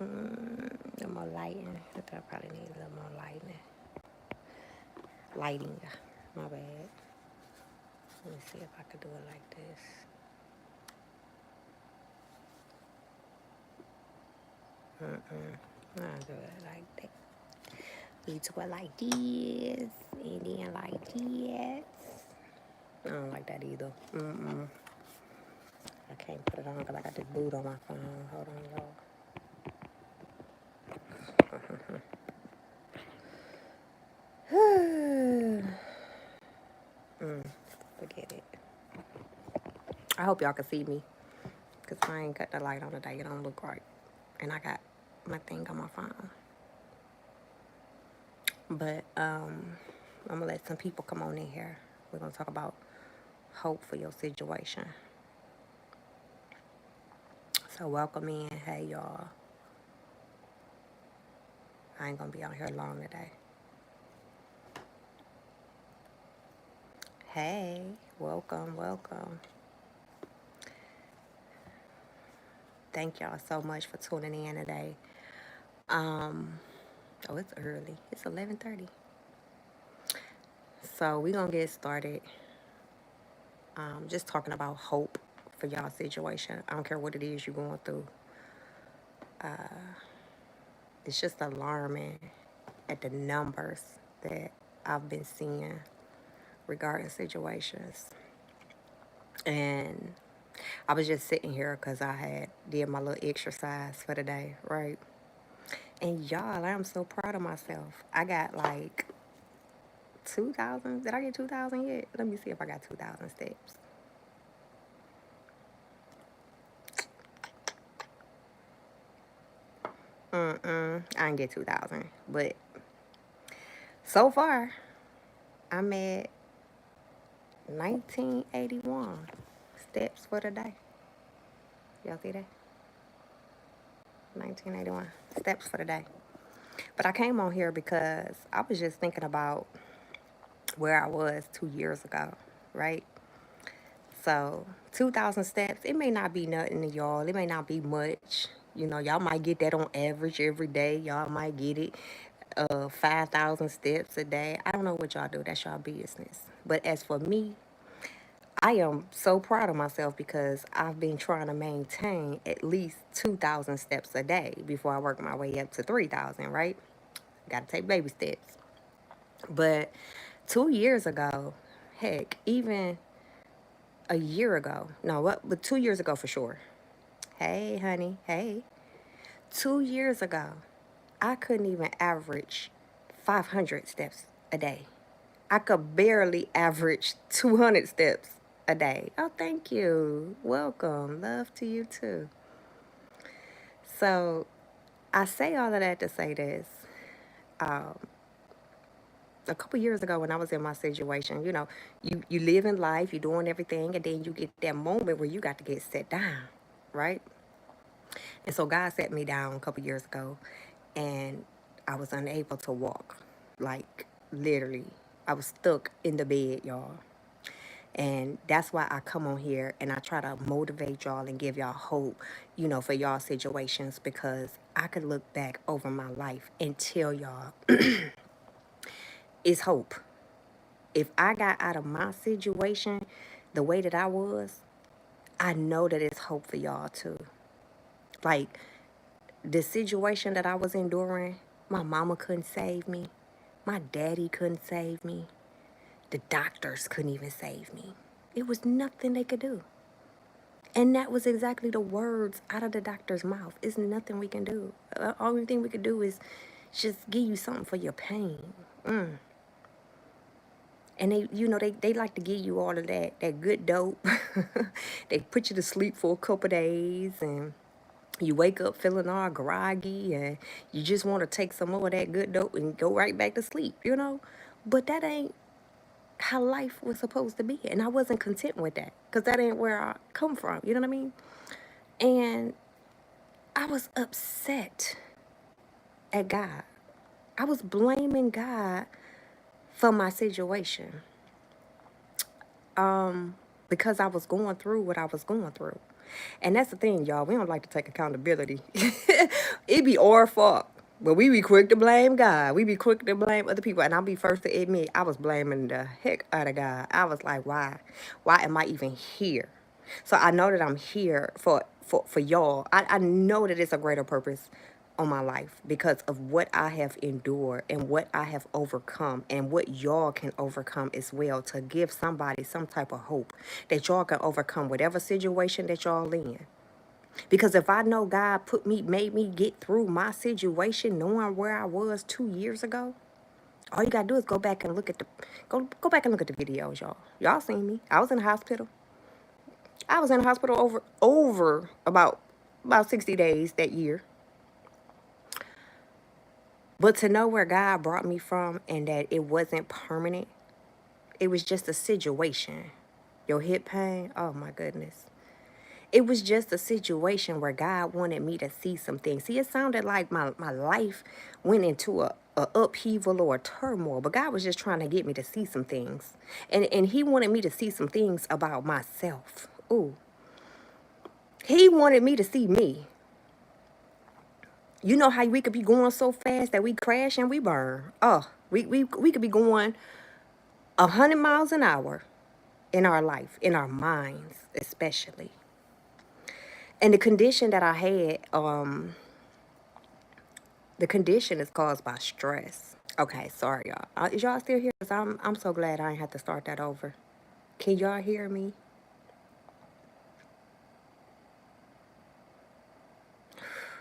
No more lighting. I think I probably need a little more lighting. Lighting. My bad. Let me see if I could do it like this. I'll do it like that. We do it like this. And then like this. I don't like that either. I can't put it on because I got this boot on my phone. Hold on, y'all. Forget it. I hope y'all can see me because I ain't got the light on today. It don't look right. And I got my thing on my phone. But I'm going to let some people come on in here. We're going to talk about hope for your situation. So welcome in. Hey, y'all. I ain't going to be out here long today. Hey, welcome, welcome. Thank y'all so much for tuning in today. Oh, it's early. It's 11:30. So we're going to get started just talking about hope for y'all situation. I don't care what it is you're going through. It's just alarming at the numbers that I've been seeing regarding situations. And I was just sitting here because I had did my little exercise for the day, right? And y'all, I'm so proud of myself. I got like 2,000. Did I get 2,000 yet? Let me see if I got 2,000 steps. I didn't get 2,000. But so far, I'm at 1981 steps for the day. Y'all see that? 1981 steps for the day. But I came on here because I was just thinking about where I was 2 years ago, right? So 2,000 steps, it may not be nothing to y'all. It may not be much. You know, y'all might get that on average every day. Y'all might get it 5,000 steps a day. I don't know what y'all do. That's y'all business. But as for me, I am so proud of myself because I've been trying to maintain at least 2,000 steps a day before I work my way up to 3,000, right? Got to take baby steps. But 2 years ago, heck, even a year ago, no, what? But 2 years ago for sure. Hey, honey, hey. 2 years ago, I couldn't even average 500 steps a day. I could barely average 200 steps a day. Oh, thank you. Welcome. Love to you too. So I say all of that to say this. A couple years ago when I was in my situation, you know, you live in life, you're doing everything, and then you get that moment where you got to get set down, right? And so God set me down a couple years ago, and I was unable to walk. Like, literally, I was stuck in the bed, y'all. And that's why I come on here and I try to motivate y'all and give y'all hope, you know, for y'all situations because I could look back over my life and tell y'all it's hope. If I got out of my situation the way that I was, I know that it's hope for y'all too. Like the situation that I was enduring, my mama couldn't save me. My daddy couldn't save me. The doctors couldn't even save me. It was nothing they could do. And that was exactly the words out of the doctor's mouth. It's nothing we can do. The only thing we could do is just give you something for your pain. And they, you know, they like to give you all of that good dope. They put you to sleep for a couple days and you wake up feeling all groggy and you just want to take some more of that good dope and go right back to sleep, you know? But that ain't how life was supposed to be. And I wasn't content with that because that ain't where I come from, you know what I mean? And I was upset at God. I was blaming God for my situation because I was going through what I was going through. And that's the thing, y'all. We don't like to take accountability. It be our fault. But we be quick to blame God. We be quick to blame other people. And I'll be first to admit, I was blaming the heck out of God. I was like, why? Why am I even here? So I know that I'm here for y'all. I know that it's a greater purpose on my life because of what I have endured and what I have overcome and what y'all can overcome as well, to give somebody some type of hope that y'all can overcome whatever situation that y'all in. Because if I know God made me get through my situation knowing where I was 2 years ago, all you gotta do is go back and look at go back and look at the videos, y'all. Y'all seen me. I was in the hospital. I was in the hospital over about 60 days that year. But to know where God brought me from and that it wasn't permanent, it was just a situation. Your hip pain, oh my goodness. It was just a situation where God wanted me to see some things. See, it sounded like my life went into a upheaval or a turmoil, but God was just trying to get me to see some things. And he wanted me to see some things about myself. Ooh. He wanted me to see me. You know how we could be going so fast that we crash and we burn. Oh, we could be going 100 miles an hour in our life, in our minds especially. And the condition that I had, the condition is caused by stress. Okay, sorry y'all. Is y'all still here? 'Cause I'm so glad I ain't have to start that over. Can y'all hear me?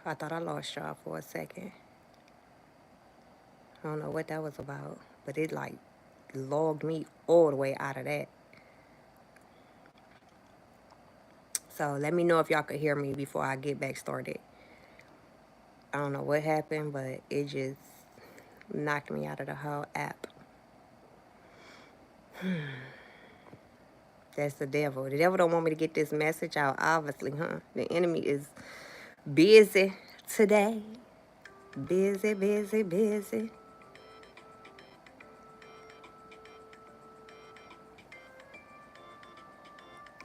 I thought I lost y'all for a second. I don't know what that was about, but it like logged me all the way out of that. So let me know if y'all could hear me before I get back started. I don't know what happened, but it just knocked me out of the whole app. That's the devil. The devil don't want me to get this message out, obviously, huh? The enemy is busy today. Busy, busy, busy.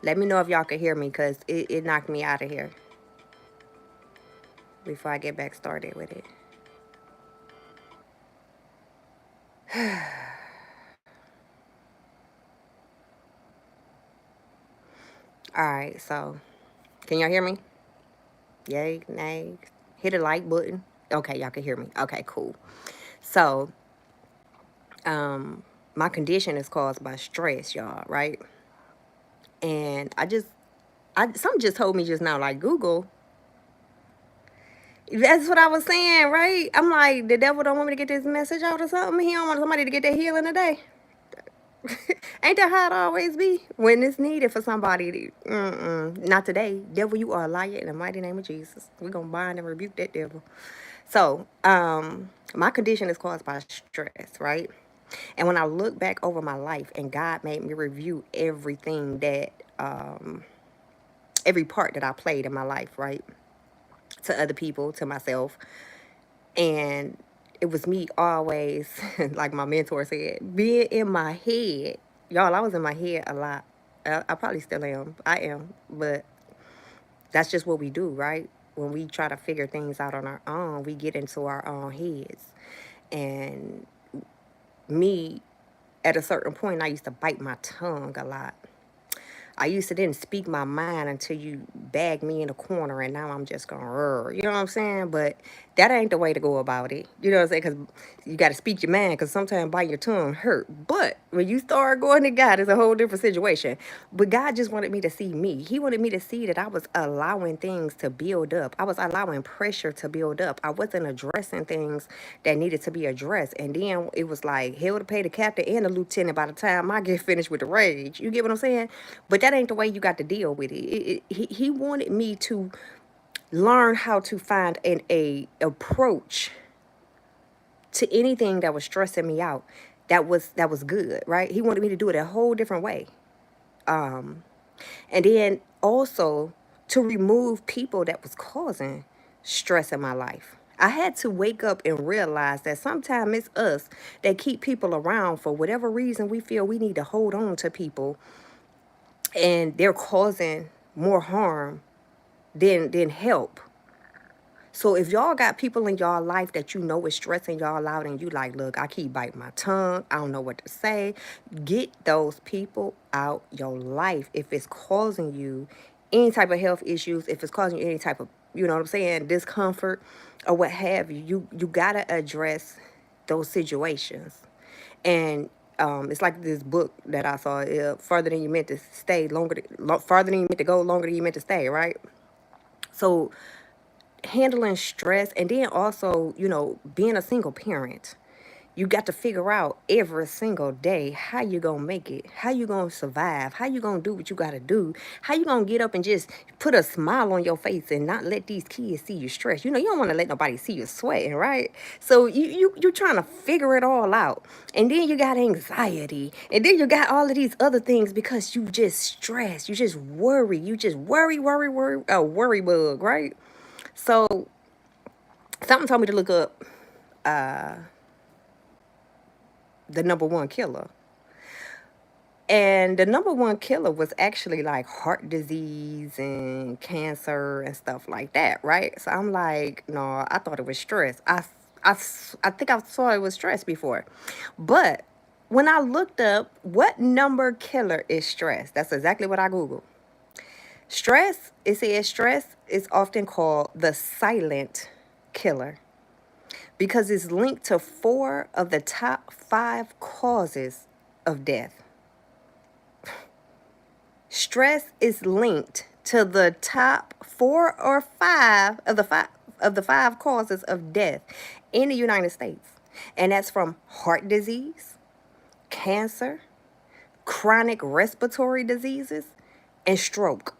Let me know if y'all can hear me, because it knocked me out of here before I get back started with it. All right, so can y'all hear me? Yay, nay, hit a like button. Okay, y'all can hear me. Okay, cool. So, my condition is caused by stress, y'all, right? And something just told me just now, like Google. That's what I was saying, right? I'm like, the devil don't want me to get this message out or something. He don't want somebody to get that healing today. Ain't that how it always be? When it's needed for somebody. Not today. Devil, you are a liar in the mighty name of Jesus. We're going to bind and rebuke that devil. So, my condition is caused by stress, right? And when I look back over my life and God made me review everything that, every part that I played in my life, right? To other people, to myself. And it was me always, like my mentor said, being in my head. Y'all, I was in my head a lot. I probably still am. I am. But that's just what we do, right? When we try to figure things out on our own, we get into our own heads. And me, at a certain point, I used to bite my tongue a lot. I used to didn't speak my mind until you bag me in a corner, and now I'm just going, you know what I'm saying? But that ain't the way to go about it. You know what I'm saying? Because you got to speak your mind, because sometimes biting your tongue hurt. But when you start going to God, it's a whole different situation. But God just wanted me to see me. He wanted me to see that I was allowing things to build up. I was allowing pressure to build up. I wasn't addressing things that needed to be addressed. And then it was like hell to pay the captain and the lieutenant by the time I get finished with the rage. You get what I'm saying? But that ain't the way you got to deal with it. He wanted me to learn how to find a approach to anything that was stressing me out that was good, right? He wanted me to do it a whole different way. And then also to remove people that was causing stress in my life. I had to wake up and realize that sometimes it's us that keep people around for whatever reason we feel we need to hold on to people, and they're causing more harm than help. So if y'all got people in y'all life that you know is stressing y'all out and you like, look, I keep biting my tongue, I don't know what to say, get those people out your life. If it's causing you any type of health issues, if it's causing you any type of, you know what I'm saying, discomfort or what have you, you gotta address those situations. And it's like this book that I saw, Further Than You Meant to Stay, Farther Than You Meant to Go, Longer Than You Meant to Stay, right? So handling stress, and then also, being a single parent, you got to figure out every single day how you gonna make it, how you gonna survive, how you gonna do what you gotta do, how you gonna get up and just put a smile on your face and not let these kids see you stressed. You don't want to let nobody see you sweating, right? So you trying to figure it all out, and then you got anxiety, and then you got all of these other things because you just stress, you just worry, worry, a worry bug, right? So something told me to look up the number one killer. And the number one killer was actually like heart disease and cancer and stuff like that, right? So I'm like, no, I thought it was stress. I think I saw it was stress before. But when I looked up what number killer is stress, that's exactly what I Googled. Stress, it says stress is often called the silent killer because it's linked to 4 of the top 5 causes of death. Stress is linked to the top 4 or 5 of the 5 causes of death in the United States. And that's from heart disease, cancer, chronic respiratory diseases, and stroke.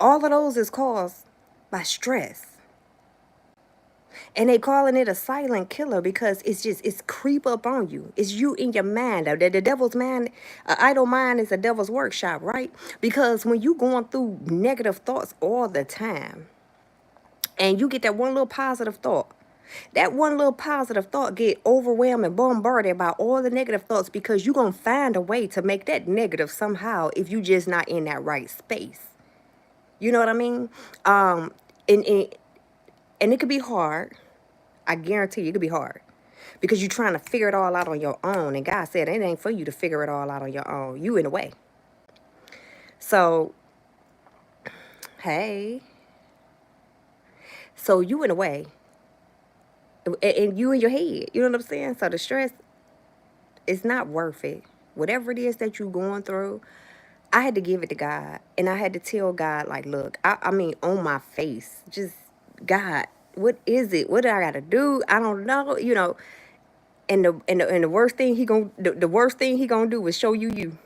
All of those is caused by stress. And they calling it a silent killer because it's creep up on you. It's you in your mind. The devil's mind, idle mind is a devil's workshop, right? Because when you going through negative thoughts all the time, and you get that one little positive thought, that one little positive thought get overwhelmed and bombarded by all the negative thoughts because you're going to find a way to make that negative somehow if you just not in that right space. You know what I mean? And it could be hard. I guarantee you it could be hard because you're trying to figure it all out on your own. And God said it ain't for you to figure it all out on your own. You in a way. So, hey. So you in a way. And you in your head. You know what I'm saying? So the stress is not worth it. Whatever it is that you're going through, I had to give it to God. And I had to tell God, like, look, I mean, on my face, just, God, what is it? What do I got to do? I don't know, And the worst thing the worst thing he gonna do is show you.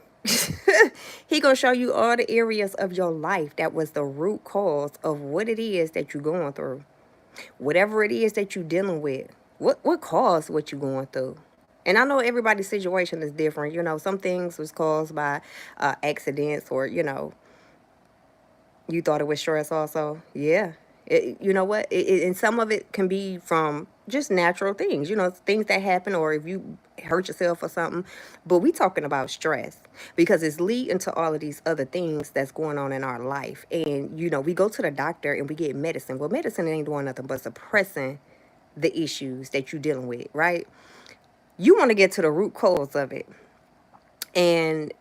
He gonna show you all the areas of your life that was the root cause of what it is that you're going through. Whatever it is that you're dealing with, what caused what you're going through. And I know everybody's situation is different. Some things was caused by accidents, or you thought it was stress also. Yeah. You know what? And some of it can be from just natural things, things that happen, or if you hurt yourself or something. But we talking about stress because it's leading to all of these other things that's going on in our life. And, we go to the doctor and we get medicine. Well, medicine ain't doing nothing but suppressing the issues that you're dealing with, right? You want to get to the root cause of it. And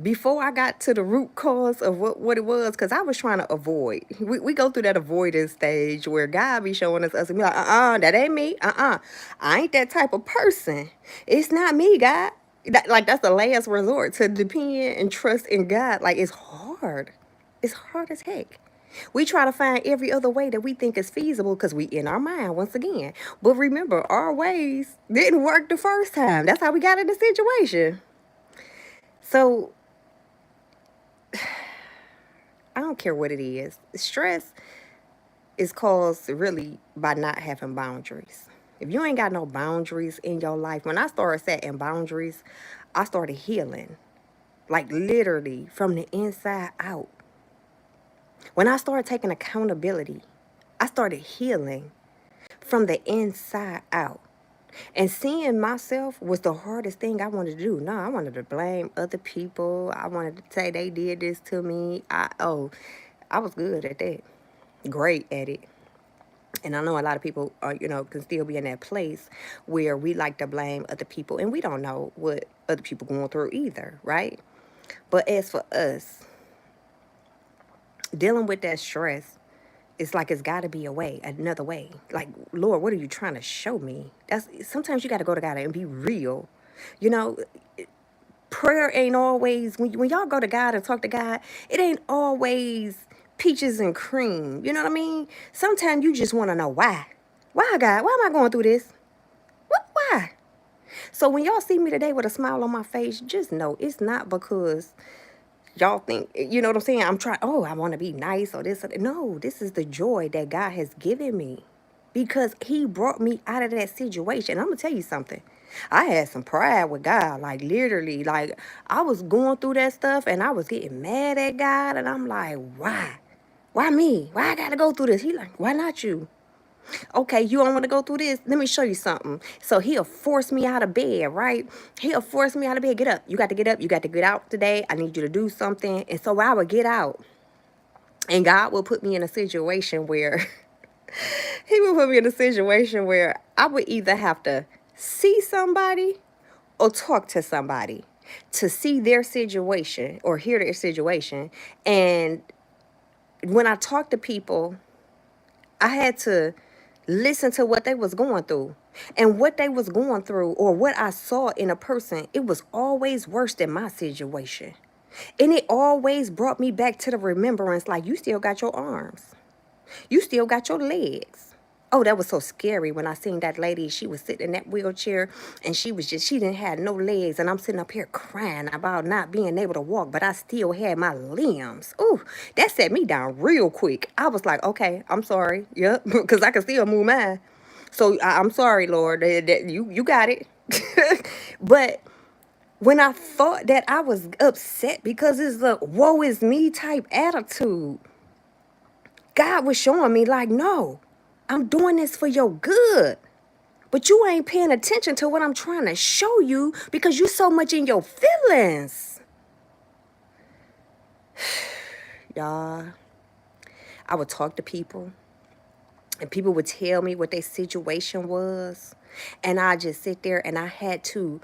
before I got to the root cause of what it was, because I was trying to avoid. We go through that avoidance stage where God be showing us and be like, that ain't me. I ain't that type of person. It's not me, God. That's the last resort, to depend and trust in God. Like, it's hard. It's hard as heck. We try to find every other way that we think is feasible because we in our mind once again. But remember, our ways didn't work the first time. That's how we got in the situation. So I don't care what it is. Stress is caused really by not having boundaries. If you ain't got no boundaries in your life, when I started setting boundaries, I started healing. Like, literally from the inside out. When I started taking accountability, I started healing from the inside out. And seeing myself was the hardest thing I wanted to do. No, I wanted to blame other people. I wanted to say they did this to me. I was good at that. Great at it. And I know a lot of people are, can still be in that place where we like to blame other people and we don't know what other people going through either, right? But as for us, dealing with that stress, it's like it's got to be a way, another way. Like, Lord, what are you trying to show me? That's sometimes you got to go to God and be real. You know, prayer ain't always when y'all go to God and talk to God, it ain't always peaches and cream. You know what I mean? Sometimes you just want to know why. Why, God? Why am I going through this? What? Why? So when y'all see me today with a smile on my face, just know it's not because y'all think, you know what I'm saying? I'm trying, oh, I want to be nice or this. Or that. No, this is the joy that God has given me because he brought me out of that situation. I'm going to tell you something. I had some pride with God, like literally, like I was going through that stuff and I was getting mad at God. And I'm like, why? Why me? Why I got to go through this? He like, why not you? Okay, you don't want to go through this? Let me show you something. So he'll force me out of bed, right? He'll force me out of bed. Get up. You got to get up. You got to get out today. I need you to do something. And so I would get out. And God will put me in a situation where he would put me in a situation where I would either have to see somebody or talk to somebody to see their situation or hear their situation. And when I talk to people, I had to listen to what they was going through. And what they was going through or what I saw in a person, it was always worse than my situation. And it always brought me back to the remembrance like you still got your arms. You still got your legs. Oh, that was so scary when I seen that lady. She was sitting in that wheelchair and she didn't have no legs. And I'm sitting up here crying about not being able to walk, but I still had my limbs. Ooh, that set me down real quick. I was like, okay, I'm sorry. Yep, because I can still move mine. So I'm sorry, Lord, that you got it. But when I thought that I was upset because it's a woe is me type attitude, God was showing me like, no, I'm doing this for your good. But you ain't paying attention to what I'm trying to show you because you so much in your feelings. Y'all, I would talk to people and people would tell me what their situation was. And I just sit there and I had to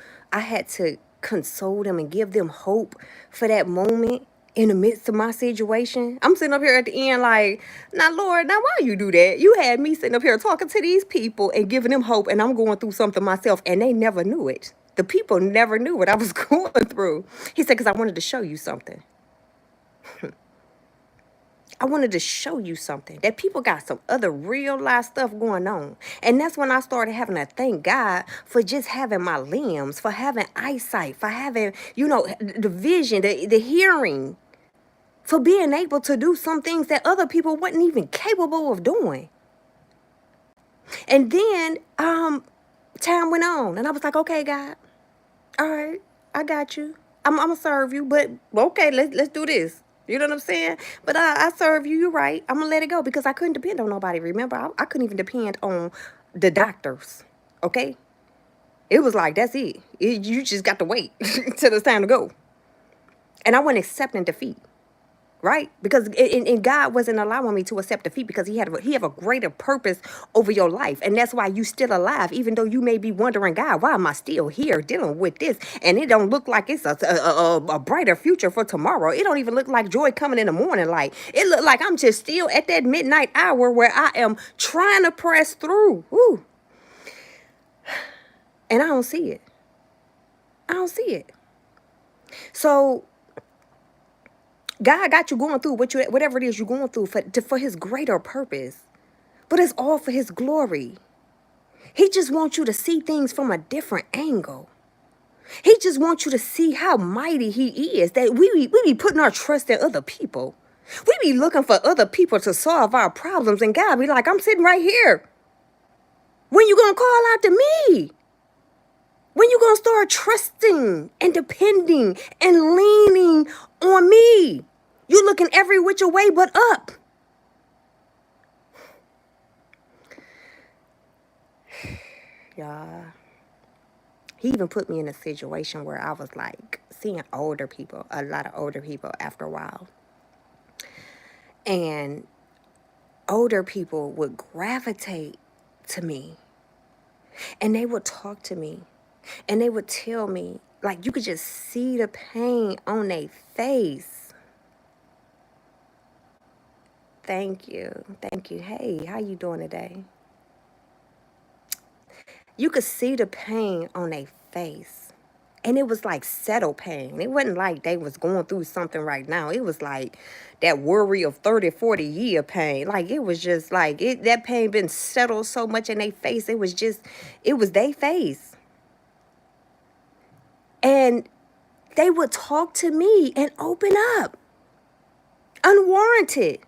console them and give them hope for that moment in the midst of my situation. I'm sitting up here at the end like, now Lord, now why you do that? You had me sitting up here talking to these people and giving them hope and I'm going through something myself and they never knew it. The people never knew what I was going through. He said, because I wanted to show you something. I wanted to show you something that people got some other real life stuff going on. And that's when I started having to thank God for just having my limbs, for having eyesight, for having, the vision, the hearing, for being able to do some things that other people weren't even capable of doing. And then time went on and I was like, okay, God, all right, I got you. I'm gonna serve you, but okay, let's do this. You know what I'm saying? But I serve you. You're right. I'm gonna let it go because I couldn't depend on nobody. Remember, I couldn't even depend on the doctors. Okay, it was like that's it. You just got to wait till it's time to go. And I wasn't accepting defeat. Right? Because and God wasn't allowing me to accept defeat because he have a greater purpose over your life. And that's why you still alive, even though you may be wondering, God, why am I still here dealing with this? And it don't look like it's a brighter future for tomorrow. It don't even look like joy coming in the morning light. It look like I'm just still at that midnight hour where I am trying to press through. Woo. And I don't see it. I don't see it. So God got you going through whatever it is you're going through for his greater purpose. But it's all for his glory. He just wants you to see things from a different angle. He just wants you to see how mighty he is. That we be putting our trust in other people. We be looking for other people to solve our problems. And God be like, I'm sitting right here. When you going to call out to me? When you going to start trusting and depending and leaning on me? You looking every which way but up. Y'all. He even put me in a situation where I was like seeing older people, a lot of older people after a while. And older people would gravitate to me, and they would talk to me, and they would tell me, like, you could just see the pain on their face. Thank you. Thank you. Hey, how you doing today? You could see the pain on their face. And it was like settled pain. It wasn't like they was going through something right now. It was like that worry of 30, 40-year pain. Like, it was just like, that pain been settled so much in their face. It was their face. And they would talk to me and open up, unwarranted.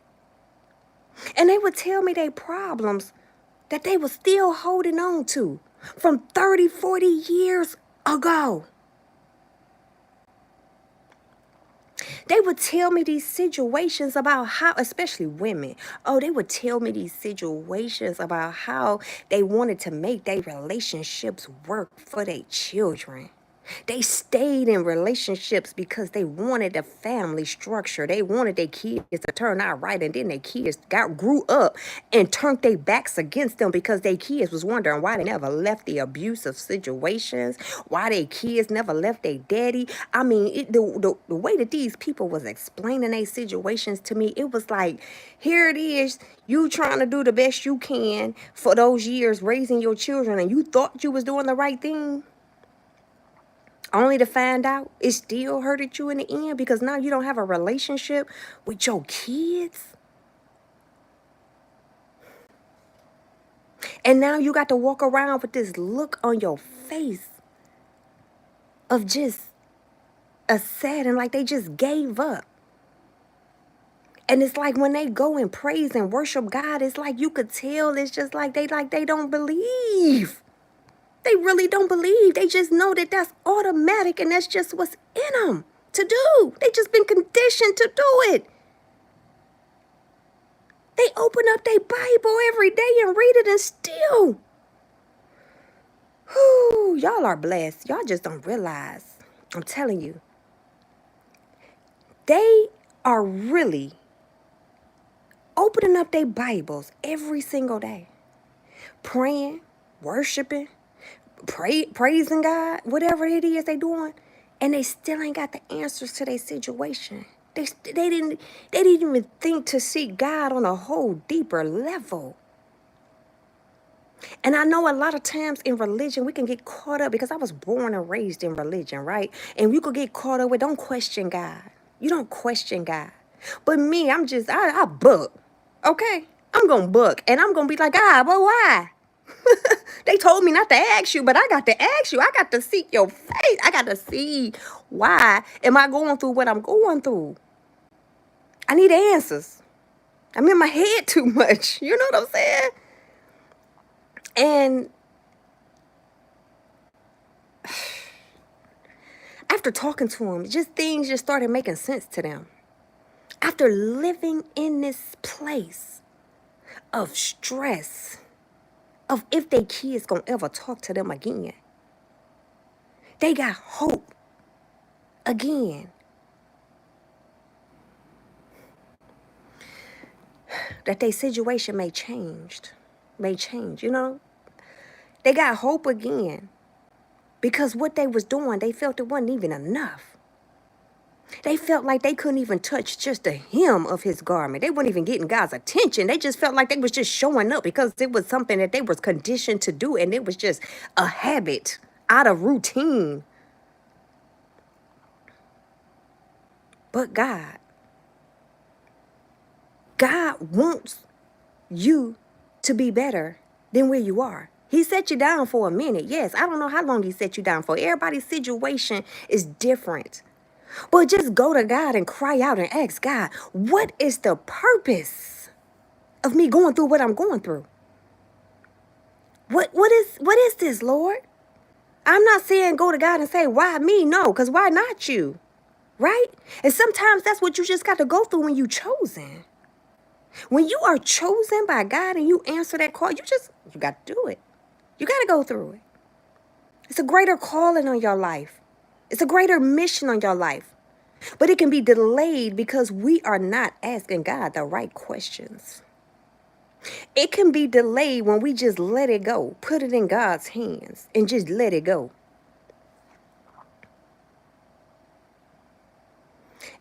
And they would tell me their problems that they were still holding on to from 30, 40 years ago. They would tell me these situations about how, especially women, they would tell me these situations about how they wanted to make their relationships work for their children. They stayed in relationships because they wanted a family structure. They wanted their kids to turn out right, and then their kids grew up and turned their backs against them because their kids was wondering why they never left the abusive situations, why their kids never left their daddy. I mean, the way that these people was explaining their situations to me, it was like, here it is, you trying to do the best you can for those years raising your children, and you thought you was doing the right thing, only to find out it still hurted you in the end because now you don't have a relationship with your kids. And now you got to walk around with this look on your face of just a sad and like they just gave up. And it's like when they go and praise and worship God, it's like you could tell it's just like they don't believe. They really don't believe. They just know that that's automatic and that's just what's in them to do. They just been conditioned to do it. They open up their Bible every day and read it and still. Whew, y'all are blessed. Y'all just don't realize. I'm telling you. They are really opening up their Bibles every single day. Praying, worshiping, praising God, whatever it is they doing, and they still ain't got the answers to their situation. They didn't even think to seek God on a whole deeper level. And I know a lot of times in religion we can get caught up because I was born and raised in religion, right? And we could get caught up with don't question God. You don't question God. But me, I buck. Okay? I'm gonna buck and I'm gonna be like, God, but why? They told me not to ask you, but I got to ask you. I got to seek your face. I got to see why am I going through what I'm going through. I need answers. I'm in my head too much. You know what I'm saying? And after talking to them, things just started making sense to them. After living in this place of stress, of if their kids gonna ever talk to them again, they got hope again. That their situation may change, you know? They got hope again because what they was doing, they felt it wasn't even enough. They felt like they couldn't even touch just the hem of his garment. They weren't even getting God's attention. They just felt like they was just showing up because it was something that they was conditioned to do, and it was just a habit out of routine. But God wants you to be better than where you are. He set you down for a minute. Yes, I don't know how long he set you down for. Everybody's situation is different. But just go to God and cry out and ask God, what is the purpose of me going through what I'm going through? What is this, Lord? I'm not saying go to God and say, why me? No, because why not you? Right? And sometimes that's what you just got to go through when you're chosen. When you are chosen by God and you answer that call, you got to do it. You got to go through it. It's a greater calling on your life. It's a greater mission on your life. But it can be delayed because we are not asking God the right questions. It can be delayed when we just let it go, put it in God's hands, and just let it go.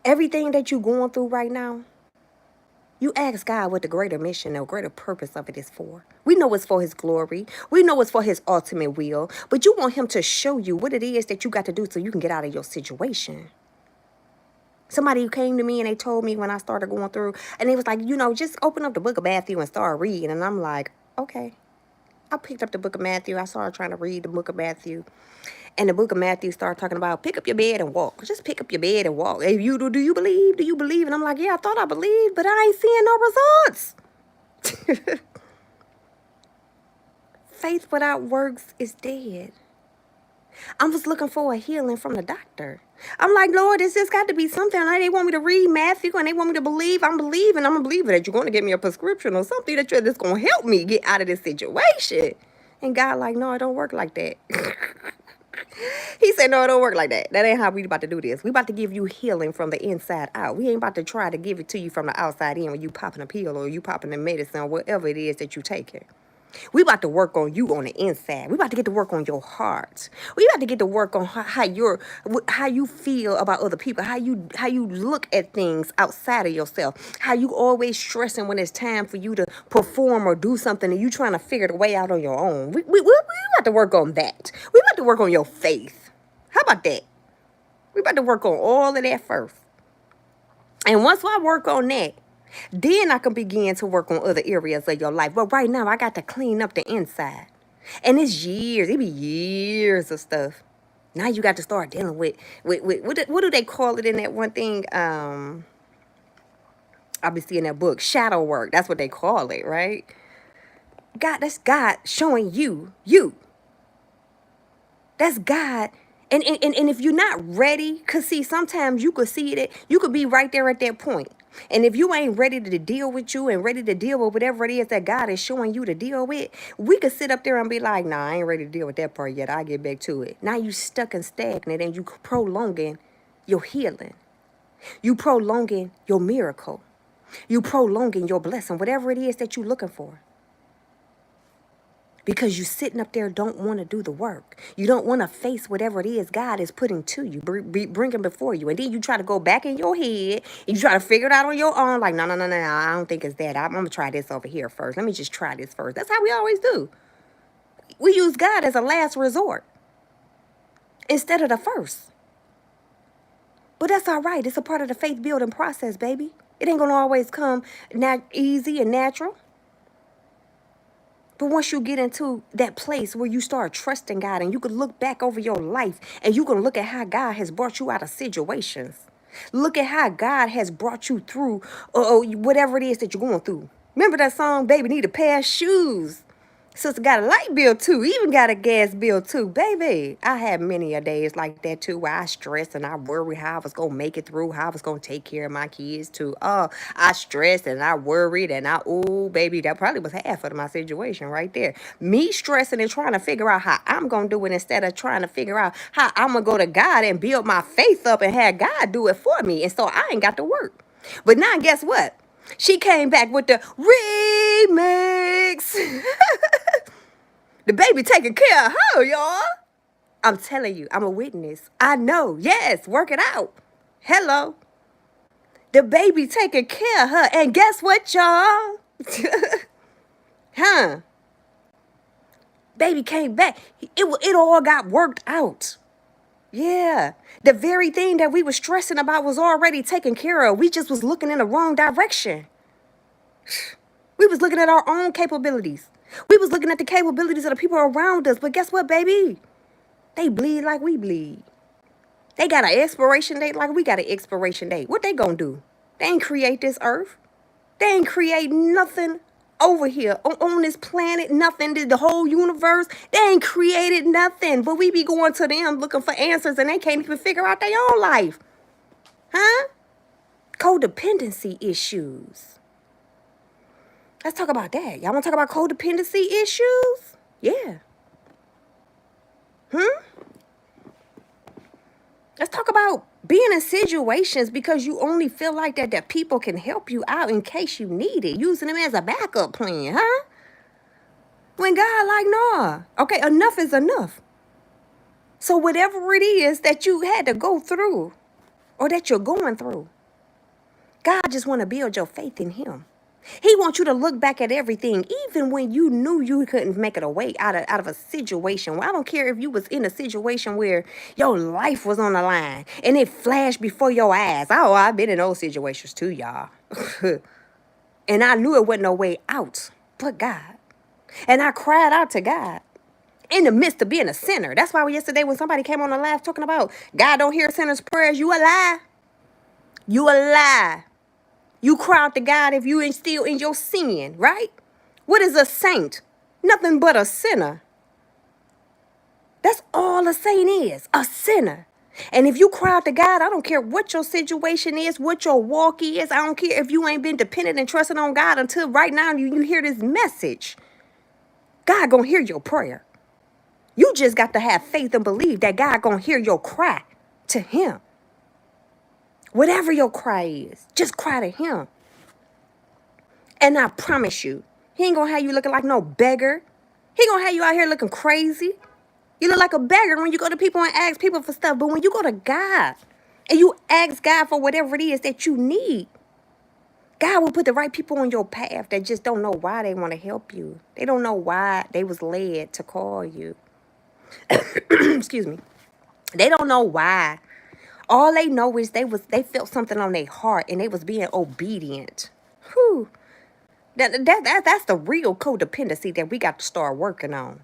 Everything that you're going through right now, you ask God what the greater mission or greater purpose of it is for. We know it's for His glory. We know it's for His ultimate will. But you want Him to show you what it is that you got to do so you can get out of your situation. Somebody who came to me and they told me when I started going through, and they was like, just open up the book of Matthew and start reading. And I'm like, okay. I picked up the book of Matthew. I started trying to read the book of Matthew. And the book of Matthew started talking about pick up your bed and walk. Just pick up your bed and walk. If you do you believe? Do you believe? And I'm like, yeah, I thought I believed, but I ain't seeing no results. Faith without works is dead. I was looking for a healing from the doctor. I'm like, Lord, this just got to be something. They want me to read Matthew and they want me to believe. I'm believing. I'm a believer that you're going to get me a prescription or something that's going to help me get out of this situation. And God like, no, it don't work like that. He said, no, it don't work like that. That ain't how we about to do this. We about to give you healing from the inside out. We ain't about to try to give it to you from the outside in when you popping a pill or you popping the medicine or whatever it is that you taking. We about to work on you on the inside. We about to get to work on your heart. We about to get to work on how you feel about other people, how you look at things outside of yourself, how you always stressing when it's time for you to perform or do something and you trying to figure the way out on your own. We about to work on that. We about to work on your faith. How about that? We about to work on all of that first. And once I work on that, then I can begin to work on other areas of your life. But right now, I got to clean up the inside. And it's years. It be years of stuff. Now you got to start dealing with what do they call it in that one thing? I'll be seeing that book, shadow work. That's what they call it, right? God, that's God showing you. That's God. And if you're not ready, because see, sometimes you could see it, you could be right there at that point. And if you ain't ready to deal with you and ready to deal with whatever it is that God is showing you to deal with, we could sit up there and be like, nah, I ain't ready to deal with that part yet. I'll get back to it. Now you stuck and stagnant and you prolonging your healing. You prolonging your miracle. You prolonging your blessing, whatever it is that you're looking for. Because you sitting up there don't want to do the work. You don't want to face whatever it is God is putting to you, bringing before you. And then you try to go back in your head. And you try to figure it out on your own. Like, no, I don't think it's that. I'm going to try this over here first. Let me just try this first. That's how we always do. We use God as a last resort instead of the first. But that's all right. It's a part of the faith building process, baby. It ain't going to always come easy and natural. But once you get into that place where you start trusting God and you can look back over your life and you can look at how God has brought you out of situations. Look at how God has brought you through whatever it is that you're going through. Remember that song, Baby Need a Pair of Shoes? Sister got a light bill too, even got a gas bill too. Baby, I had many a days like that too, where I stressed and I worried how I was going to make it through, how I was going to take care of my kids too. I stressed and I worried and baby, that probably was half of my situation right there. Me stressing and trying to figure out how I'm going to do it instead of trying to figure out how I'm going to go to God and build my faith up and have God do it for me. And so I ain't got to work. But now guess what? She came back with the remix. The baby taking care of her, y'all. I'm telling you, I'm a witness. I know. Yes, work it out. Hello. The baby taking care of her. And guess what, y'all? Baby came back. It all got worked out. Yeah. The very thing that we were stressing about was already taken care of. We just was looking in the wrong direction. We was looking at our own capabilities. We was looking at the capabilities of the people around us. But guess what, baby? They bleed like we bleed. They got an expiration date like we got an expiration date. What they gonna do? They ain't create this earth. They ain't create nothing over here on this planet. Nothing. The whole universe. They ain't created nothing. But we be going to them looking for answers and they can't even figure out their own life. Huh? Codependency issues. Let's talk about that. Y'all want to talk about codependency issues? Yeah. Let's talk about being in situations because you only feel like that people can help you out in case you need it, using them as a backup plan, huh? When God like, nah, okay, enough is enough. So whatever it is that you had to go through or that you're going through, God just want to build your faith in him. He wants you to look back at everything, even when you knew you couldn't make it away out of a situation. Well, I don't care if you was in a situation where your life was on the line and it flashed before your eyes. Oh, I've been in those situations too, y'all. And I knew it wasn't no way out but God. And I cried out to God in the midst of being a sinner. That's why yesterday when somebody came on the live talking about God don't hear sinners' prayers, you a lie. You a lie. You cry out to God if you ain't still in your sin, right? What is a saint? Nothing but a sinner. That's all a saint is, a sinner. And if you cry out to God, I don't care what your situation is, what your walk is. I don't care if you ain't been dependent and trusting on God until right now you hear this message. God gonna hear your prayer. You just got to have faith and believe that God gonna hear your cry to him. Whatever your cry is, just cry to him. And I promise you, he ain't gonna have you looking like no beggar. He gonna have you out here looking crazy. You look like a beggar when you go to people and ask people for stuff. But when you go to God and you ask God for whatever it is that you need, God will put the right people on your path that just don't know why they want to help you. They don't know why they was led to call you. Excuse me. They don't know why. All they know is they felt something on their heart and they was being obedient. Whew. That's the real codependency that we got to start working on.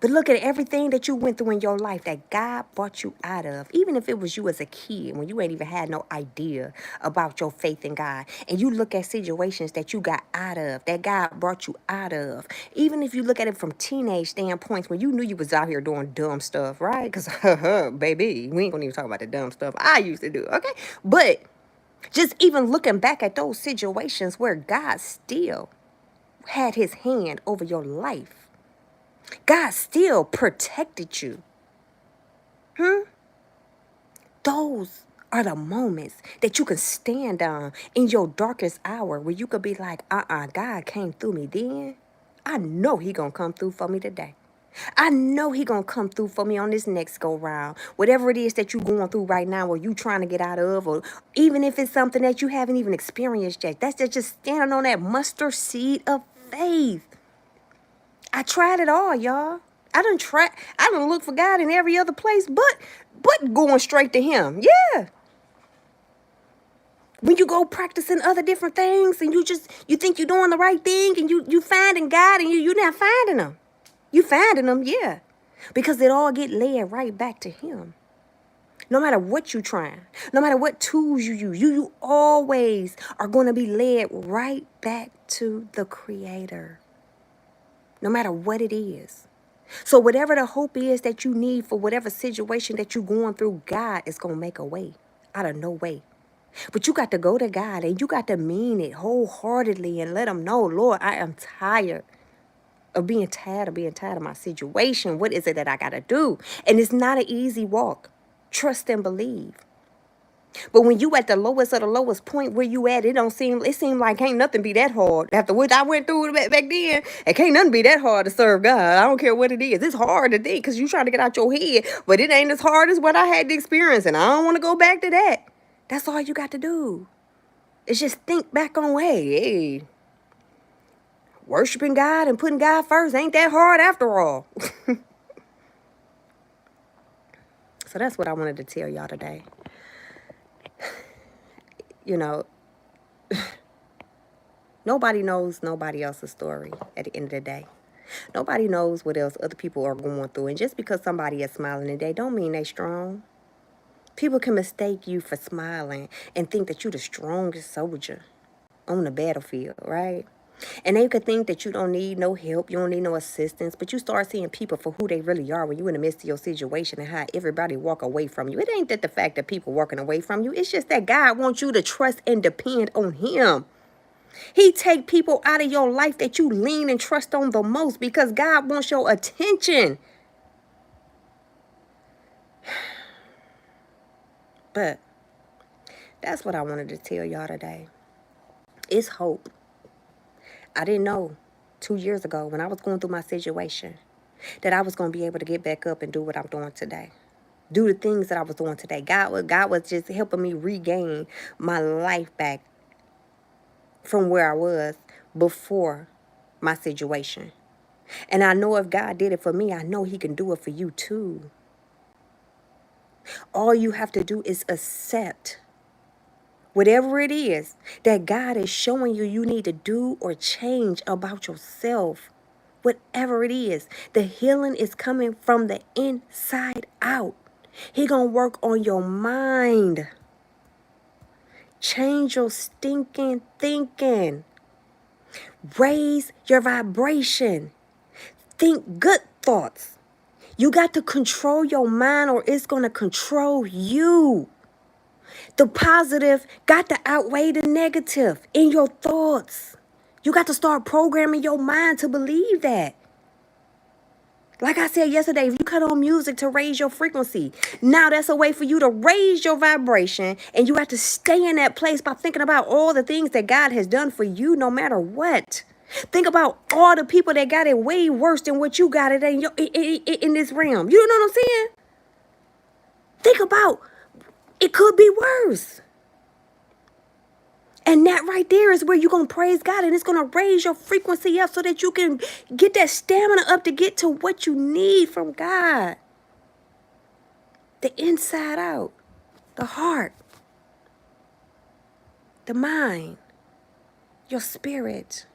But look at everything that you went through in your life that God brought you out of. Even if it was you as a kid when you ain't even had no idea about your faith in God. And you look at situations that you got out of, that God brought you out of. Even if you look at it from teenage standpoints when you knew you was out here doing dumb stuff, right? Because, baby, we ain't gonna even talk about the dumb stuff I used to do, okay? But just even looking back at those situations where God still had his hand over your life. God still protected you. Those are the moments that you can stand on in your darkest hour where you could be like, God came through me then. I know he gonna come through for me today. I know he gonna come through for me on this next go round. Whatever it is that you going through right now or you trying to get out of, or even if it's something that you haven't even experienced yet, that's just standing on that mustard seed of faith. I tried it all, y'all. I done look for God in every other place, but going straight to him. Yeah. When you go practicing other different things and you think you're doing the right thing and you finding God and you're not finding him. You finding him, yeah. Because it all get led right back to him. No matter what you trying, no matter what tools you use, you always are going to be led right back to the Creator. No matter what it is. So whatever the hope is that you need for whatever situation that you're going through, God is going to make a way out of no way. But you got to go to God and you got to mean it wholeheartedly and let him know, Lord, I am tired of being tired of my situation. What is it that I got to do? And it's not an easy walk. Trust and believe. But when you at the lowest of the lowest point where you at, it seem like can't nothing be that hard. After what I went through back then, it can't nothing be that hard to serve God. I don't care what it is. It's hard to think because you trying to get out your head, but it ain't as hard as what I had to experience, and I don't want to go back to that. That's all you got to do. It's just think back on, hey, worshiping God and putting God first ain't that hard after all. So that's what I wanted to tell y'all today. You know, nobody knows nobody else's story at the end of the day. Nobody knows what else other people are going through. And just because somebody is smiling today don't mean they strong. People can mistake you for smiling and think that you're the strongest soldier on the battlefield, right? And they could think that you don't need no help, you don't need no assistance, but you start seeing people for who they really are when you're in the midst of your situation and how everybody walk away from you. It ain't that the fact that people walking away from you. It's just that God wants you to trust and depend on him. He take people out of your life that you lean and trust on the most because God wants your attention. But that's what I wanted to tell y'all today. It's hope. I didn't know 2 years ago when I was going through my situation that I was going to be able to get back up and do what I'm doing today. Do the things that I was doing today. God was just helping me regain my life back from where I was before my situation. And I know if God did it for me, I know he can do it for you too. All you have to do is accept whatever it is that God is showing you you need to do or change about yourself. Whatever it is, the healing is coming from the inside out. He gonna work on your mind. Change your stinking thinking. Raise your vibration. Think good thoughts. You got to control your mind or it's going to control you. The positive got to outweigh the negative in your thoughts. You got to start programming your mind to believe that. Like I said yesterday, if you cut on music to raise your frequency, now that's a way for you to raise your vibration, and you have to stay in that place by thinking about all the things that God has done for you no matter what. Think about all the people that got it way worse than what you got it in this realm. You know what I'm saying? Think about it could be worse. And that right there is where you're going to praise God, and it's going to raise your frequency up so that you can get that stamina up to get to what you need from God. The inside out, the heart, the mind, your spirit.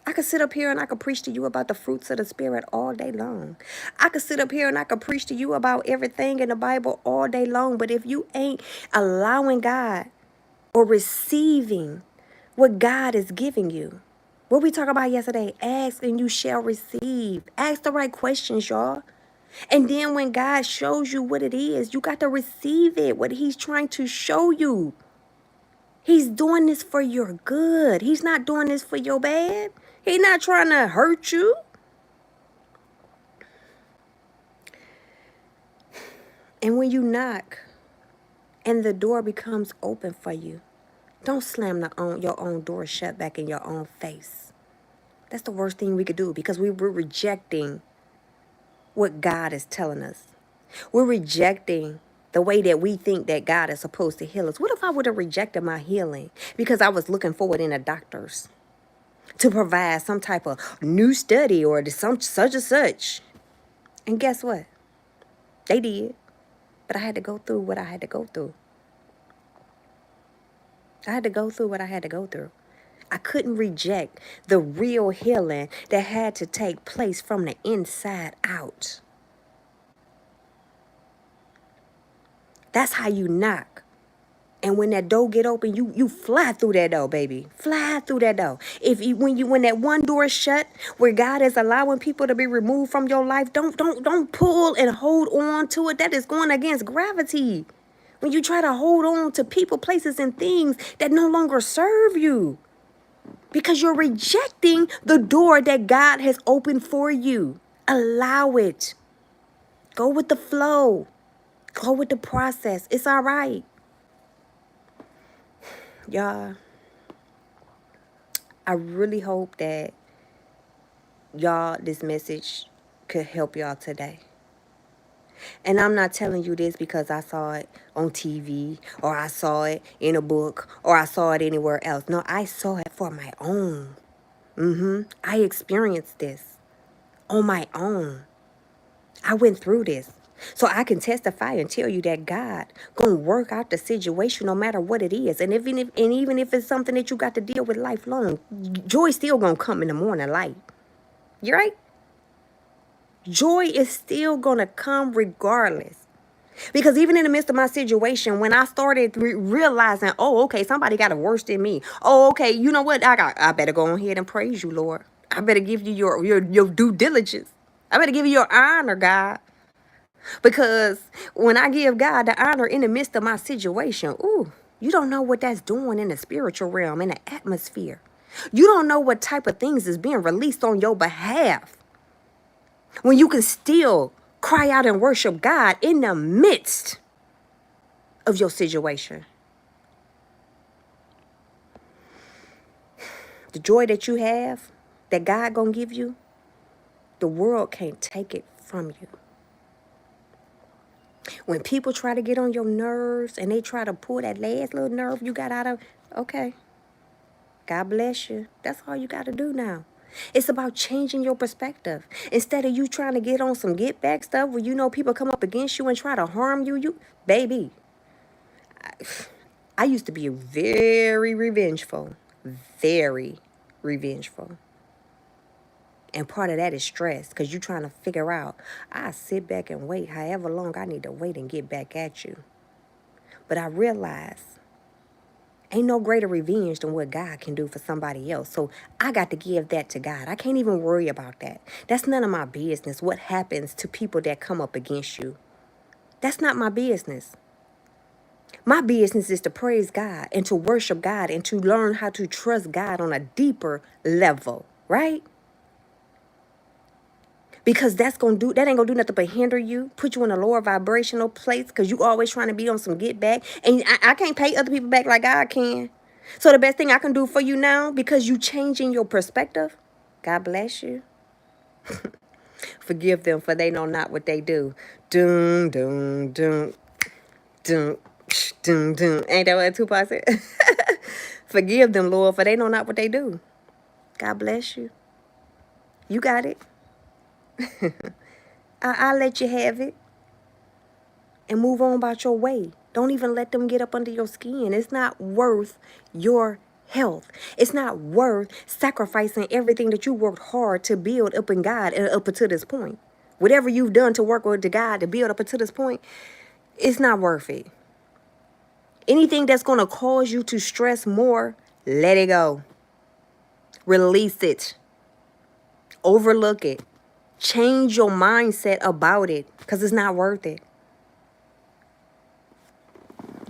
I could sit up here and I could preach to you about the fruits of the Spirit all day long. I could sit up here and I could preach to you about everything in the Bible all day long. But if you ain't allowing God or receiving what God is giving you, what we talked about yesterday, ask and you shall receive. Ask the right questions, y'all. And then when God shows you what it is, you got to receive it, what he's trying to show you. He's doing this for your good. He's not doing this for your bad. He's not trying to hurt you. And when you knock and the door becomes open for you, don't slam your own door shut back in your own face. That's the worst thing we could do because we're rejecting what God is telling us. We're rejecting the way that we think that God is supposed to heal us. What if I would have rejected my healing because I was looking forward in the doctors to provide some type of new study or some such and such? And guess what? They did. But I had to go through what I had to go through. I had to go through what I had to go through. I couldn't reject the real healing that had to take place from the inside out. That's how you knock. And when that door get open, you fly through that door, baby. Fly through that door. When that one door is shut, where God is allowing people to be removed from your life, don't pull and hold on to it. That is going against gravity. When you try to hold on to people, places, and things that no longer serve you. Because you're rejecting the door that God has opened for you. Allow it. Go with the flow. Go with the process. It's all right. Y'all, I really hope that this message could help y'all today. And I'm not telling you this because I saw it on TV or I saw it in a book or I saw it anywhere else. No, I saw it for my own. I experienced this on my own. I went through this. So I can testify and tell you that God gonna work out the situation no matter what it is. And even if it's something that you got to deal with lifelong, joy still gonna come in the morning light. You right? Joy is still gonna come regardless. Because even in the midst of my situation, when I started realizing, oh, okay, somebody got it worse than me. Oh, okay, you know what? I better go ahead and praise you, Lord. I better give you your due diligence. I better give you your honor, God. Because when I give God the honor in the midst of my situation, you don't know what that's doing in the spiritual realm, in the atmosphere. You don't know what type of things is being released on your behalf. When you can still cry out and worship God in the midst of your situation. The joy that you have, that God gonna give you, the world can't take it from you. When people try to get on your nerves and they try to pull that last little nerve you got out of, okay, God bless you. That's all you got to do now. It's about changing your perspective. Instead of you trying to get on some get back stuff where you know people come up against you and try to harm you, baby, I used to be very revengeful. Very revengeful. And part of that is stress because you're trying to figure out, I sit back and wait however long I need to wait and get back at you. But I realize ain't no greater revenge than what God can do for somebody else. So I got to give that to God. I can't even worry about that. That's none of my business. What happens to people that come up against you? That's not my business. My business is to praise God and to worship God and to learn how to trust God on a deeper level, right? Because that ain't gonna do nothing but hinder you, put you in a lower vibrational place because you always trying to be on some get back. And I can't pay other people back like God can. So the best thing I can do for you now, because you changing your perspective, God bless you. Forgive them, for they know not what they do. Doom, doom, doom, doom, doom, doom. Ain't that what Tupac said? Forgive them, Lord, for they know not what they do. God bless you. You got it. I'll let you have it and move on about your way. Don't even let them get up under your skin. It's not worth your health. It's not worth sacrificing everything that you worked hard to build up in God and up until this point. Whatever you've done to work with God to build up until this point, it's not worth it. Anything that's going to cause you to stress more, let it go. Release it. Overlook it. Change your mindset about it because it's not worth it.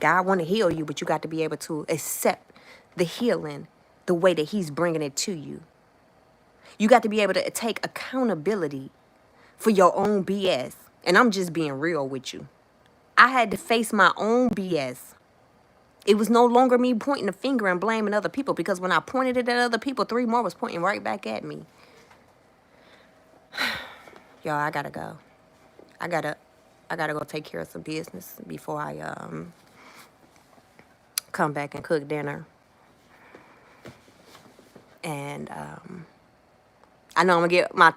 God want to heal you, but you got to be able to accept the healing the way that he's bringing it to you. You got to be able to take accountability for your own BS. And I'm just being real with you. I had to face my own BS. It was no longer me pointing the finger and blaming other people, because when I pointed it at other people, 3 more was pointing right back at me. Y'all, I gotta go. I gotta go take care of some business before I come back and cook dinner. And I know I'm gonna get my.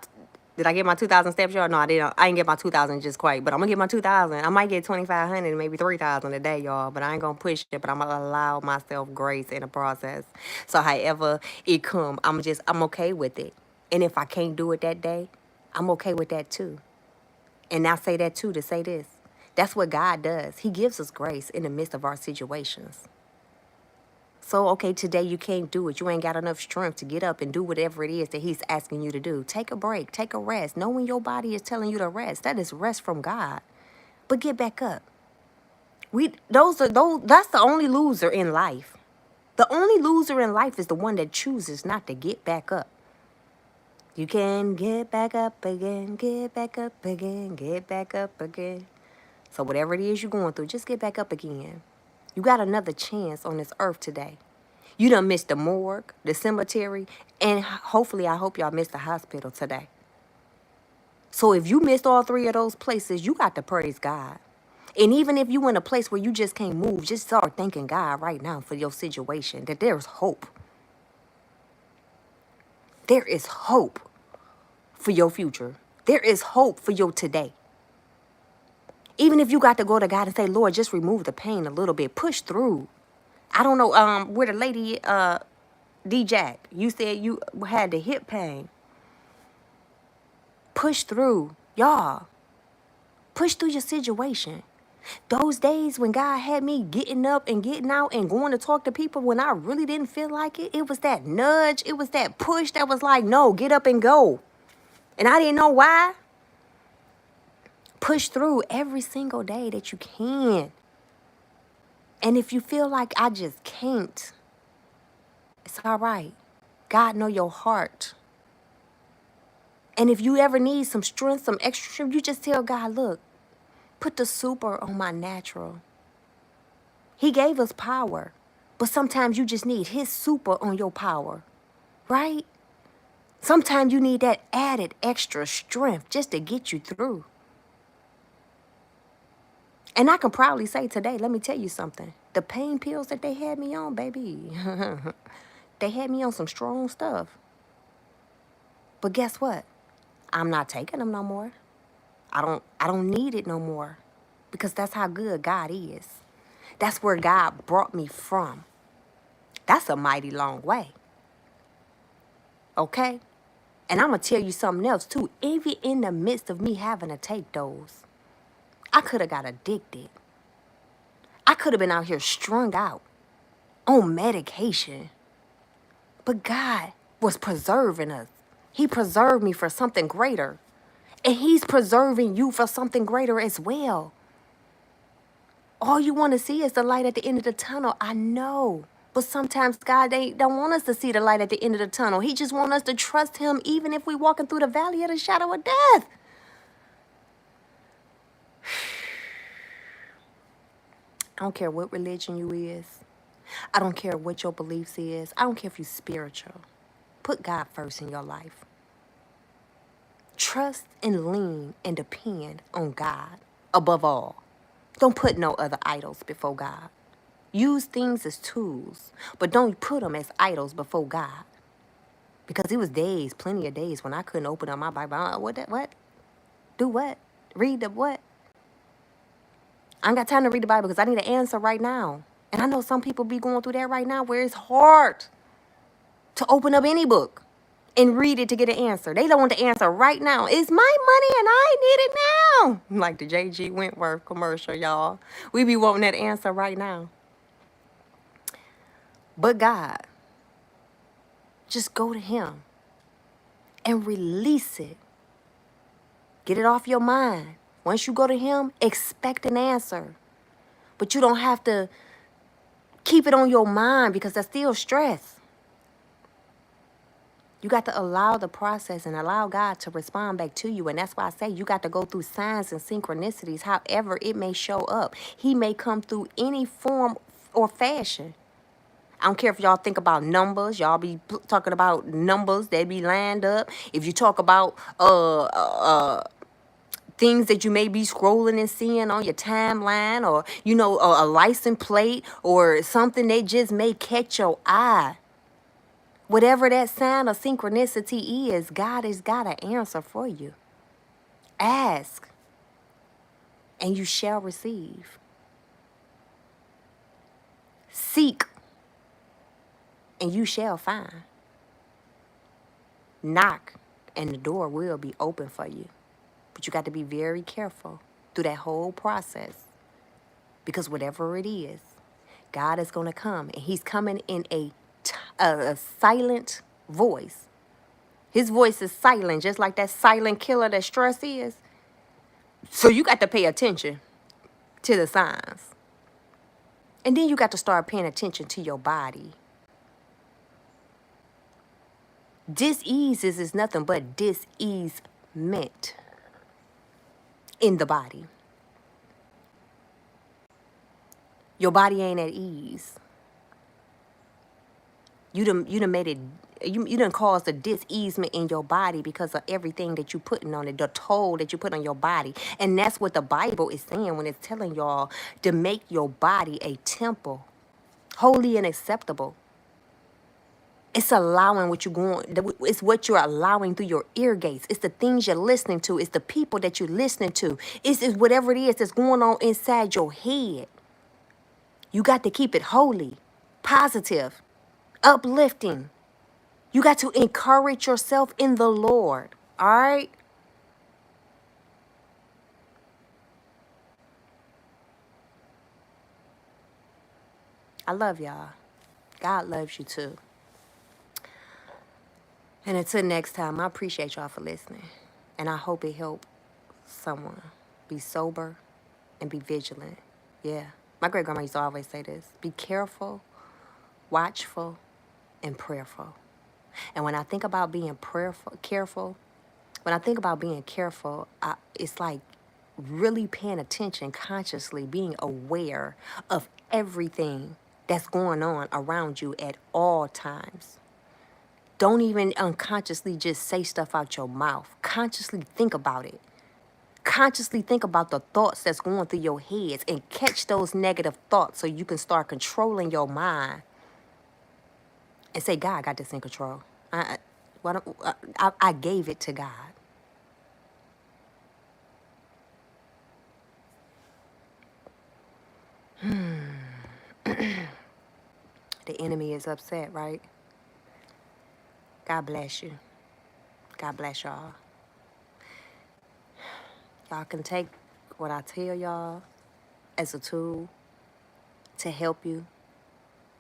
Did I get my 2,000 steps, y'all? No, I didn't. I didn't get my 2,000 just quite, but I'm gonna get my 2,000. I might get 2,500, maybe 3,000 a day, y'all. But I ain't gonna push it. But I'm gonna allow myself grace in the process. So however it come, I'm okay with it. And if I can't do it that day, I'm okay with that too. And I say that too to say this. That's what God does. He gives us grace in the midst of our situations. So, okay, today you can't do it. You ain't got enough strength to get up and do whatever it is that he's asking you to do. Take a break. Take a rest. Know when your body is telling you to rest. That is rest from God. But get back up. That's the only loser in life. The only loser in life is the one that chooses not to get back up. You can get back up again, get back up again, get back up again. So whatever it is you're going through, just get back up again. You got another chance on this earth today. You done missed the morgue, the cemetery, and hopefully, I hope y'all missed the hospital today. So if you missed all 3 of those places, you got to praise God. And even if you in a place where you just can't move, just start thanking God right now for your situation, that there's hope. There is hope for your future. There is hope for your today. Even if you got to go to God and say, Lord, just remove the pain a little bit. Push through. I don't know where the lady, D-Jack, you said you had the hip pain. Push through. Y'all, push through your situation. Those days when God had me getting up and getting out and going to talk to people when I really didn't feel like it, it was that nudge, it was that push that was like, no, get up and go. And I didn't know why. Push through every single day that you can. And if you feel like I just can't, it's all right. God know your heart. And if you ever need some strength, some extra strength, you just tell God, look, put the super on my natural. He gave us power, but sometimes you just need his super on your power, right? Sometimes you need that added extra strength just to get you through. And I can proudly say today, let me tell you something. The pain pills that they had me on, baby, they had me on some strong stuff. But guess what? I'm not taking them no more. I don't need it no more. Because that's how good God is. That's where God brought me from. That's a mighty long way. Okay? And I'm going to tell you something else too. Even in the midst of me having to take those, I could have got addicted. I could have been out here strung out on medication. But God was preserving us. He preserved me for something greater. And he's preserving you for something greater as well. All you want to see is the light at the end of the tunnel. I know. But sometimes God don't want us to see the light at the end of the tunnel. He just wants us to trust him even if we're walking through the valley of the shadow of death. I don't care what religion you is. I don't care what your beliefs is. I don't care if you're spiritual. Put God first in your life. Trust and lean and depend on God above all. Don't put no other idols before God. Use things as tools, but don't put them as idols before God. Because it was days, plenty of days, when I couldn't open up my Bible. What? Do what? Read the what? I ain't got time to read the Bible because I need an answer right now. And I know some people be going through that right now where it's hard to open up any book and read it to get an answer. They don't want the answer right now. It's my money and I need it now. Like the J.G. Wentworth commercial, y'all. We be wanting that answer right now. But God, just go to him and release it. Get it off your mind. Once you go to him, expect an answer. But you don't have to keep it on your mind because that's still stress. You got to allow the process and allow God to respond back to you. And that's why I say you got to go through signs and synchronicities, however it may show up. He may come through any form or fashion. I don't care if y'all think about numbers. Y'all be talking about numbers. They be lined up. If you talk about things that you may be scrolling and seeing on your timeline, or, you know, a license plate or something that just may catch your eye. Whatever that sign of synchronicity is, God has got an answer for you. Ask, and you shall receive. Seek, and you shall find. Knock, and the door will be open for you. But you got to be very careful through that whole process. Because whatever it is, God is going to come. And he's coming in a silent voice. His voice is silent, just like that silent killer that stress is. So you got to pay attention to the signs. And then you got to start paying attention to your body. Dis-ease is nothing but dis-easement in the body. Your body ain't at ease. You done made it, you done caused a dis-easement in your body because of everything that you putting on it, the toll that you put on your body. And that's what the Bible is saying when it's telling y'all to make your body a temple, holy and acceptable. It's allowing what you're going, it's what you're allowing through your ear gates. It's the things you're listening to. It's the people that you're listening to. It's whatever it is that's going on inside your head. You got to keep it holy, positive, uplifting. You got to encourage yourself in the Lord. All right? I love y'all. God loves you too. And until next time, I appreciate y'all for listening. And I hope it helped someone. Be sober and be vigilant. Yeah. My great grandma used to always say this. Be careful, watchful, and prayerful. And when I think about being careful, it's like really paying attention consciously, being aware of everything that's going on around you at all times. Don't even unconsciously just say stuff out your mouth. Consciously think about it. Consciously think about the thoughts that's going through your heads and catch those negative thoughts so you can start controlling your mind and say, God, I got this in control. I gave it to God. The enemy is upset, right? God bless you. God bless y'all. Y'all can take what I tell y'all as a tool to help you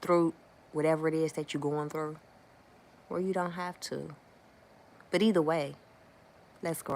through whatever it is that you're going through, or you don't have to. But either way, let's grow.